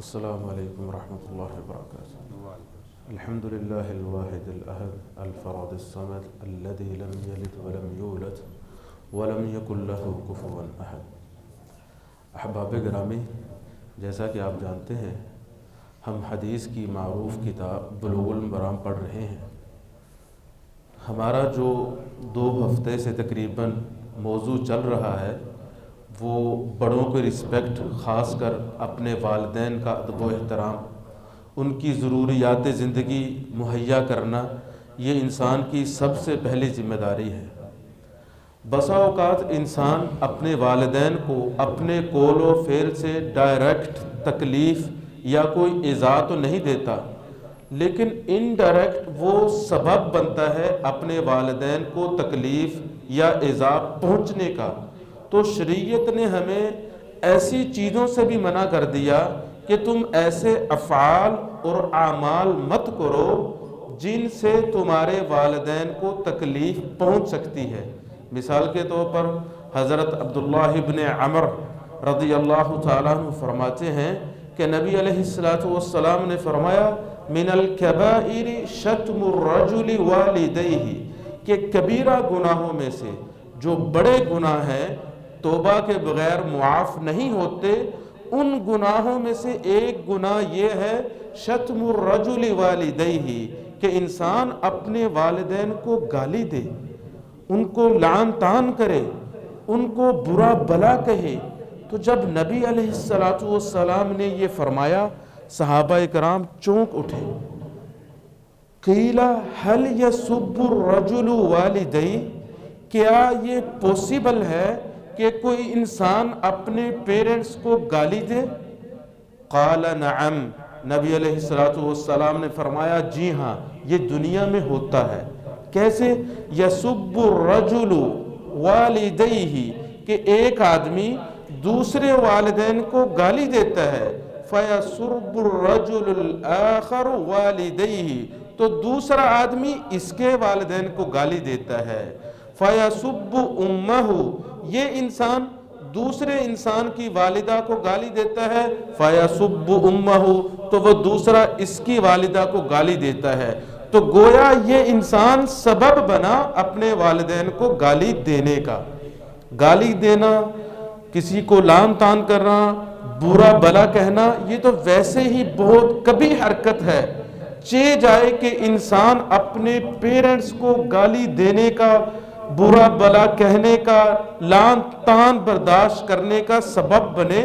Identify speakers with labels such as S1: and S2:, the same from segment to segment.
S1: السلام علیکم ورحمۃ اللہ وبرکاتہ۔ الحمد للہ الواحد الأحد الفرد الصمد الذي لم يلد ولم يولد ولم يكن له كفوا أحد۔ احباب گرامی، جیسا کہ آپ جانتے ہیں ہم حدیث کی معروف کتاب بلوغ المرام پڑھ رہے ہیں۔ ہمارا جو 2 ہفتے سے تقریباً موضوع چل رہا ہے وہ بڑوں کو رسپیکٹ، خاص کر اپنے والدین کا ادب و احترام، ان کی ضروریات زندگی مہیا کرنا، یہ انسان کی سب سے پہلی ذمہ داری ہے۔ بسا اوقات انسان اپنے والدین کو اپنے قول و فعل سے ڈائریکٹ تکلیف یا کوئی ایذا تو نہیں دیتا، لیکن انڈائریکٹ وہ سبب بنتا ہے اپنے والدین کو تکلیف یا ایذا پہنچنے کا۔ تو شریعت نے ہمیں ایسی چیزوں سے بھی منع کر دیا کہ تم ایسے افعال اور اعمال مت کرو جن سے تمہارے والدین کو تکلیف پہنچ سکتی ہے۔ مثال کے طور پر حضرت عبداللہ ابن عمر رضی اللہ تعالیٰ عنہ فرماتے ہیں کہ نبی علیہ السلام نے فرمایا من الکبائر شتم الرجل والدیہ، کہ کبیرہ گناہوں میں سے جو بڑے گناہ ہیں توبہ کے بغیر معاف نہیں ہوتے، ان گناہوں میں سے ایک گناہ یہ ہے شتم الرجل والدیہ، کہ انسان اپنے والدین کو گالی دے، ان کو لعن طعن کرے، ان کو برا بلا کہے۔ تو جب نبی علیہ السلام نے یہ فرمایا صحابہ کرام چونک اٹھے۔ قیل هل یسب الرجل والدیہ، کیا یہ پوسیبل ہے کہ کوئی انسان اپنے پیرنٹس کو گالی دے؟ قال نعم، نبی علیہ السلام نے فرمایا جی ہاں، یہ دنیا میں ہوتا ہے۔ کیسے؟ یسب الرجل والدیہ، کہ ایک آدمی دوسرے والدین کو گالی دیتا ہے، فیسب الرجل الآخر والدیہ، تو دوسرا آدمی اس کے والدین کو گالی دیتا ہے، فیسب امہ، یہ انسان دوسرے انسان کی والدہ کو گالی دیتا ہے، فیسب امہ، تو وہ دوسرا اس کی والدہ کو گالی دیتا ہے۔ تو گویا یہ انسان سبب بنا اپنے والدین کو گالی دینے کا۔ گالی دینا، کسی کو لعن طعن کرنا، برا بلا کہنا، یہ تو ویسے ہی بہت کبھی حرکت ہے۔ چاہے جائے کہ انسان اپنے پیرنٹس کو گالی دینے کا، برا بلا کہنے کا، لعن طعن برداشت کرنے کا سبب بنے،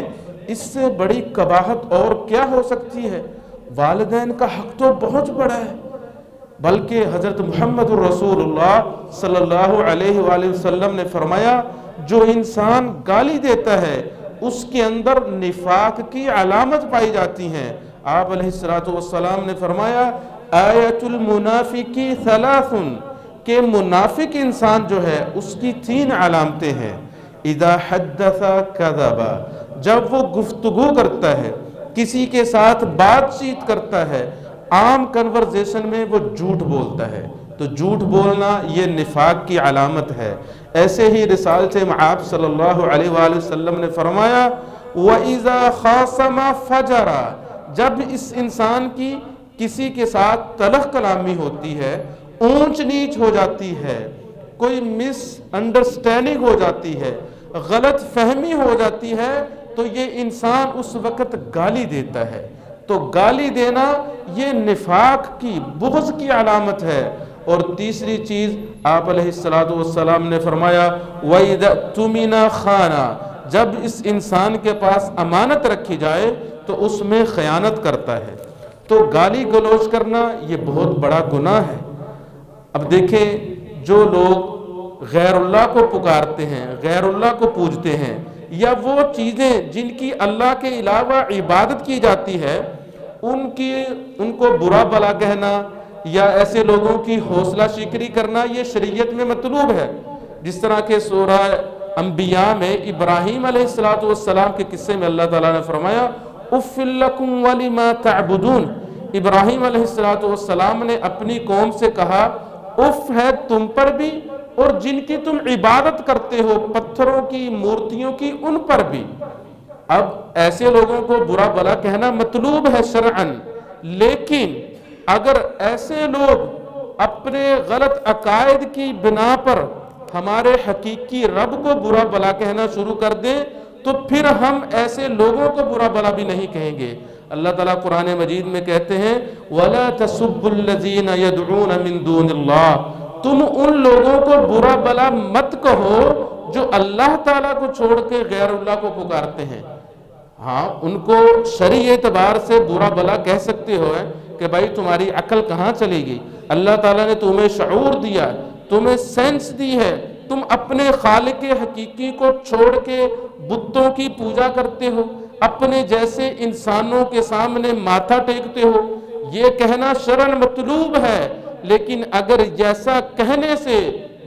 S1: اس سے بڑی قباحت اور کیا ہو سکتی ہے؟ والدین کا حق تو بہت بڑا ہے، بلکہ حضرت محمد الرسول اللہ صلی اللہ علیہ وآلہ وسلم نے فرمایا جو انسان گالی دیتا ہے اس کے اندر نفاق کی علامت پائی جاتی ہیں۔ آپ علیہ السلام نے فرمایا آیت المنافق ثلاث، کہ منافق انسان جو ہے اس کی 3 علامتیں ہیں۔ اذا حدث کذب، جب وہ گفتگو کرتا ہے، کسی کے ساتھ بات چیت کرتا ہے، عام کنورزیشن میں وہ جھوٹ بولتا ہے، تو جھوٹ بولنا یہ نفاق کی علامت ہے۔ ایسے ہی رسالت آپ صلی اللہ علیہ وآلہ وسلم نے فرمایا وَإِذَا خَاصَمَ فَجَرَ، جب اس انسان کی کسی کے ساتھ تلخ کلامی ہوتی ہے، اونچ نیچ ہو جاتی ہے، کوئی مس انڈرسٹینڈنگ ہو جاتی ہے، غلط فہمی ہو جاتی ہے، تو یہ انسان اس وقت گالی دیتا ہے۔ تو گالی دینا یہ نفاق کی، بغض کی علامت ہے۔ اور تیسری چیز آپ علیہ السلام نے فرمایا وَإِذَا اؤْتُمِنَ خَانَ، جب اس انسان کے پاس امانت رکھی جائے تو اس میں خیانت کرتا ہے۔ تو گالی گلوچ کرنا یہ بہت بڑا گناہ ہے۔ اب دیکھیں جو لوگ غیر اللہ کو پکارتے ہیں، غیر اللہ کو پوجتے ہیں، یا وہ چیزیں جن کی اللہ کے علاوہ عبادت کی جاتی ہے ان کو برا بلا کہنا یا ایسے لوگوں کی حوصلہ شکنی کرنا، یہ شریعت میں مطلوب ہے۔ جس طرح کہ سورہ انبیاء میں ابراہیم علیہ السلام کے قصے میں اللہ تعالیٰ نے فرمایا اف لکم ولما تعبدون، ابراہیم علیہ السلام نے اپنی قوم سے کہا اف ہے تم پر بھی اور جن کی تم عبادت کرتے ہو، پتھروں کی، مورتیوں کی، ان پر بھی۔ اب ایسے لوگوں کو برا بلا کہنا مطلوب ہے شرعن، لیکن اگر ایسے لوگ اپنے غلط عقائد کی بنا پر ہمارے حقیقی رب کو برا بلا کہنا شروع کر دیں تو پھر ہم ایسے لوگوں کو برا بلا بھی نہیں کہیں گے۔ اللہ تعالیٰ قرآن مجید میں کہتے ہیں وَلَا تَسُبُّوا الَّذِينَ يَدْعُونَ مِن دُونِ اللَّهِ، تم ان لوگوں کو برا بلا مت کہو جو اللہ تعالیٰ کو چھوڑ کے غیر اللہ کو پکارتے ہیں۔ ہاں ان کو شرعی اعتبار سے برا بلا کہہ سکتے ہو کہ بھائی تمہاری عقل کہاں چلی گئی، اللہ تعالیٰ نے تمہیں شعور دیا، تمہیں سینس دی ہے، تم اپنے خالق حقیقی کو چھوڑ کے بتوں کی پوجا کرتے ہو، اپنے جیسے انسانوں کے سامنے ماتھا ٹیکتے ہو۔ یہ کہنا شرعاً مطلوب ہے، لیکن اگر جیسا کہنے سے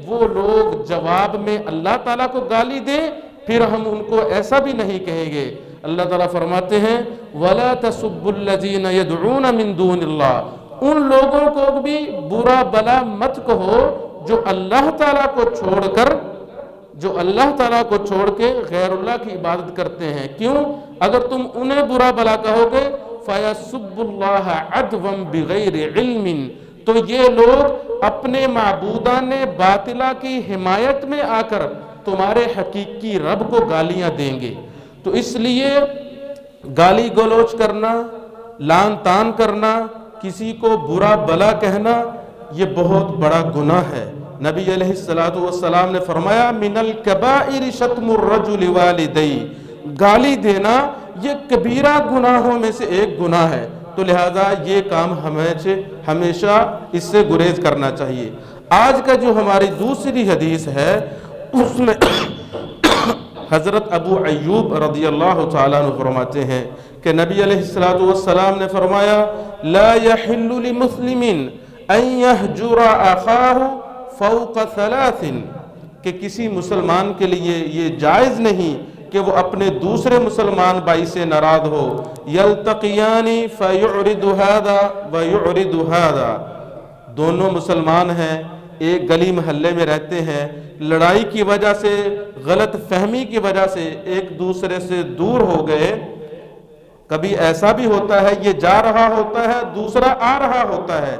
S1: وہ لوگ جواب میں اللہ تعالیٰ کو گالی دیں پھر ہم ان کو ایسا بھی نہیں کہیں گے۔ اللہ تعالیٰ فرماتے ہیں وَلَا تَسُبُّوا الَّذِينَ يَدْعُونَ مِن دُونِ اللَّهِ، ان لوگوں کو بھی برا بلا مت کہو جو اللہ تعالیٰ کو چھوڑ کے غیر اللہ کی عبادت کرتے ہیں۔ کیوں؟ اگر تم انہیں برا بلا کہو گے فَيَسُبُّ اللَّهَ عَدْوًا بِغَيْرِ عِلْمٍ، تو یہ لوگ اپنے معبودان باطلہ کی حمایت میں آ کر تمہارے حقیقی رب کو گالیاں دیں گے۔ تو اس لیے گالی گلوچ کرنا، لان تان کرنا، کسی کو برا بلا کہنا یہ بہت بڑا گناہ ہے۔ نبی علیہ السلام نے فرمایا من الکبائر شتم الرجل والدی، گالی دینا یہ کبیرہ گناہوں میں سے ایک گناہ ہے، تو لہذا یہ کام ہمیشہ اس سے گریز کرنا چاہیے۔ آج کا جو ہماری دوسری حدیث ہے اس میں حضرت ابو ایوب رضی اللہ تعالیٰ عنہ فرماتے ہیں کہ نبی علیہ السلام نے فرمایا لا يحل لمسلم ان يهجر اخاه فوق ثلاث، کہ کسی مسلمان کے لیے یہ جائز نہیں کہ وہ اپنے دوسرے مسلمان بھائی سے ناراض ہو۔ یلتقیان فیعرض هذا ویعرض هذا، دونوں مسلمان ہیں، ایک گلی محلے میں رہتے ہیں، لڑائی کی وجہ سے، غلط فہمی کی وجہ سے ایک دوسرے سے دور ہو گئے۔ کبھی ایسا بھی ہوتا ہے یہ جا رہا ہوتا ہے دوسرا آ رہا ہوتا ہے،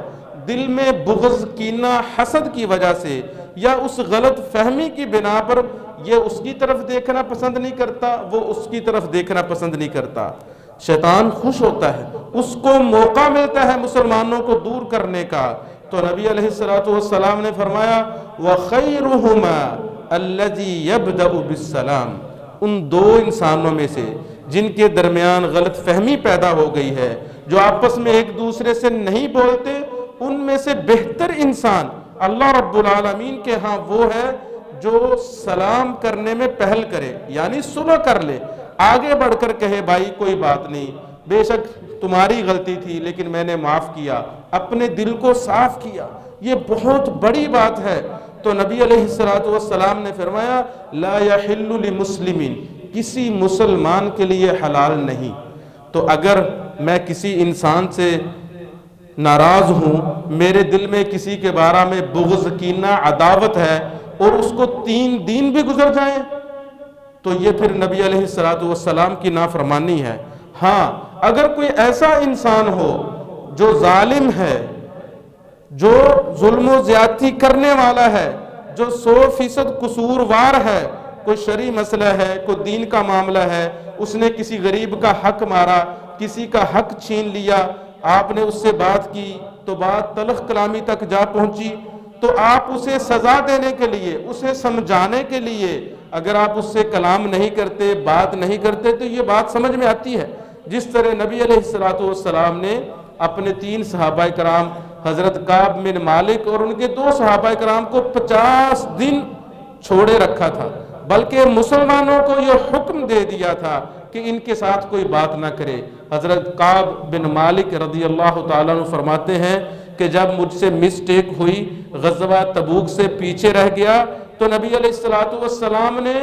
S1: دل میں بغض، کینہ، حسد کی وجہ سے یا اس غلط فہمی کی بنا پر یہ اس کی طرف دیکھنا پسند نہیں کرتا، وہ اس کی طرف دیکھنا پسند نہیں کرتا۔ شیطان خوش ہوتا ہے، اس کو موقع ملتا ہے مسلمانوں کو دور کرنے کا۔ تو نبی علیہ السلام نے فرمایا وَخَيْرُهُمَا الَّذِي يَبْدَأُ بِالسَّلَامِ، ان دو انسانوں میں سے جن کے درمیان غلط فہمی پیدا ہو گئی ہے، جو آپس میں ایک دوسرے سے نہیں بولتے، ان میں سے بہتر انسان اللہ رب العالمین کے ہاں وہ ہے جو سلام کرنے میں پہل کرے، یعنی صلح کر لے، آگے بڑھ کر کہے بھائی کوئی بات نہیں، بے شک تمہاری غلطی تھی لیکن میں نے معاف کیا، اپنے دل کو صاف کیا، یہ بہت بڑی بات ہے۔ تو نبی علیہ السلام نے فرمایا لا يحل لمسلم، کسی مسلمان کے لیے حلال نہیں۔ تو اگر میں کسی انسان سے ناراض ہوں، میرے دل میں کسی کے بارے میں بغض، کینہ، عداوت ہے اور اس کو 3 دن بھی گزر جائیں تو یہ پھر نبی علیہ السلام کی نافرمانی ہے۔ ہاں اگر کوئی ایسا انسان ہو جو ظالم ہے، جو ظلم و زیادتی کرنے والا ہے، جو 100% قصوروار ہے، کوئی شرعی مسئلہ ہے، کوئی دین کا معاملہ ہے، اس نے کسی غریب کا حق مارا، کسی کا حق چھین لیا، آپ نے اس سے بات کی تو بات تلخ کلامی تک جا پہنچی، تو آپ اسے سزا دینے کے لیے، اسے سمجھانے کے لیے اگر آپ اس سے کلام نہیں کرتے، بات نہیں کرتے تو یہ بات سمجھ میں آتی ہے۔ جس طرح نبی علیہ السلام نے اپنے 3 صحابہ کرام حضرت کعب بن مالک اور ان کے 2 صحابہ کرام کو 50 دن چھوڑے رکھا تھا، بلکہ مسلمانوں کو یہ حکم دے دیا تھا کہ ان کے ساتھ کوئی بات نہ کرے۔ حضرت کعب بن مالک رضی اللہ تعالیٰ عنہ فرماتے ہیں کہ جب مجھ سے مسٹیک ہوئی، غزوہ تبوک سے پیچھے رہ گیا، تو نبی علیہ السلام نے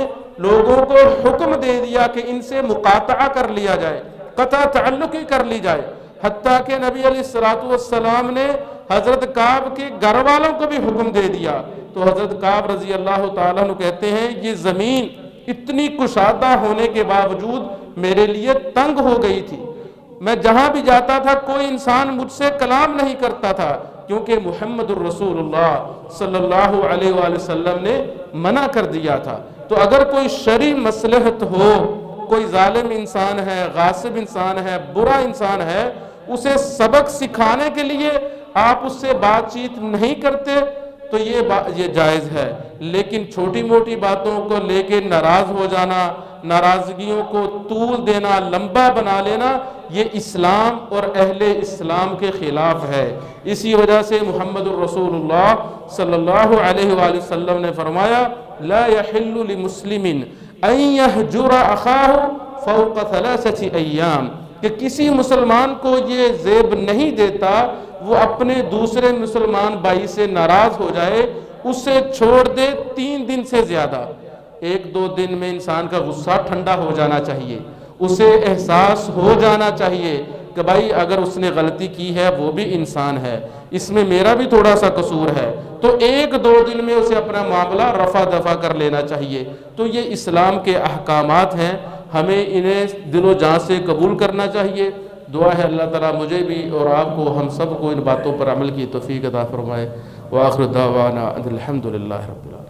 S1: لوگوں کو حکم دے دیا کہ ان سے مقاطعہ کر لیا جائے، قطع تعلق ہی کر لی جائے، حتیٰ کہ نبی علیہ السلام نے حضرت کعب کے گھر والوں کو بھی حکم دے دیا۔ تو حضرت کعب رضی اللہ تعالیٰ عنہ کہتے ہیں یہ زمین اتنی کشادہ ہونے کے باوجود
S2: میرے لیے تنگ ہو گئی تھی، میں جہاں بھی جاتا تھا کوئی انسان مجھ سے کلام نہیں کرتا تھا، کیونکہ محمد الرسول اللہ صلی اللہ علیہ وآلہ وسلم نے منع کر دیا تھا۔ تو اگر کوئی شرعی مصلحت ہو، کوئی ظالم انسان ہے، غاصب انسان ہے، برا انسان ہے، اسے سبق سکھانے کے لیے آپ اس سے بات چیت نہیں کرتے تو یہ جائز ہے، لیکن چھوٹی موٹی باتوں کو لے کے ناراض ہو جانا، ناراضگیوں کو طول دینا، لمبا بنا لینا، یہ اسلام اور اہل اسلام کے خلاف ہے۔ اسی وجہ سے محمد الرسول اللہ صلی اللہ علیہ وآلہ وسلم نے فرمایا لا يحل لمسلم ان يهجر اخاه فوق 3 ایام، کہ کسی مسلمان کو یہ زیب نہیں دیتا وہ اپنے دوسرے مسلمان بھائی سے ناراض ہو جائے، اسے چھوڑ دے 3 دن سے زیادہ۔ 1-2 دن میں انسان کا غصہ ٹھنڈا ہو جانا چاہیے، اسے احساس ہو جانا چاہیے کہ بھائی اگر اس نے غلطی کی ہے وہ بھی انسان ہے، اس میں میرا بھی تھوڑا سا قصور ہے، تو 1-2 دن میں اسے اپنا معاملہ رفع دفع کر لینا چاہیے۔ تو یہ اسلام کے احکامات ہیں، ہمیں انہیں دل و جان سے قبول کرنا چاہیے۔ دعا ہے اللہ تعالیٰ مجھے بھی اور آپ کو، ہم سب کو ان باتوں پر عمل کی توفیق عطا فرمائے۔ وآخر دعوانا الحمدللہ رب العالمین۔